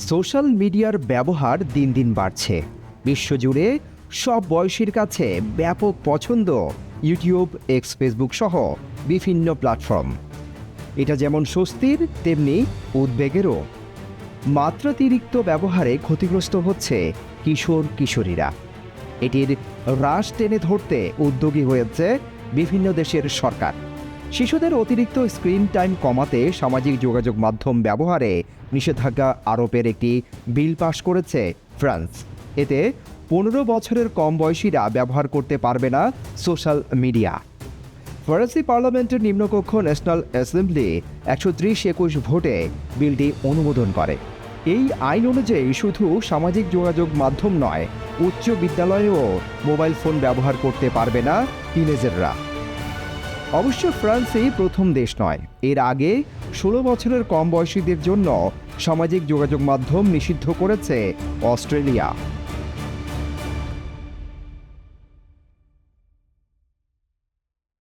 Social মিডিয়ার ব্যবহার দিন দিন বাড়ছে। বিশ্বজুড়ে সব বয়সীর কাছে ব্যাপক পছন্দ ইউটিউব, এক্স, ফেসবুক সহ বিভিন্ন প্ল্যাটফর্ম। এটা যেমন স্বস্তির তেমনি উদ্বেগেরও। মাত্রাতিরিক্ত ব্যবহারে ক্ষতিগ্রস্ত হচ্ছে কিশোর কিশোরীরা। এটির হ্রাস টেনে ধরতে উদ্যোগী হয়েছে বিভিন্ন দেশের সরকার। শিশুদের অতিরিক্ত স্ক্রিন টাইম কমাতে সামাজিক যোগাযোগ মাধ্যম ব্যবহারে নিষেধাজ্ঞা আরোপের একটি বিল পাশ করেছে ফ্রান্স। এতে 15 বছরের কম বয়সীরা ব্যবহার করতে পারবে না সোশ্যাল মিডিয়া। ফরাসি পার্লামেন্টের নিম্নকক্ষ ন্যাশনাল অ্যাসেম্বলি 130-21 ভোটে বিলটি অনুমোদন করে। এই আইন অনুযায়ী শুধু সামাজিক যোগাযোগ মাধ্যম নয়, উচ্চ বিদ্যালয়েও মোবাইল ফোন ব্যবহার করতে পারবে না টিনেজাররা। অবশ্য ফ্রান্সই প্রথম দেশ নয়। এর আগে 16 বছরের কম বয়সীদের জন্য সামাজিক যোগাযোগ মাধ্যম নিষিদ্ধ করেছে অস্ট্রেলিয়া।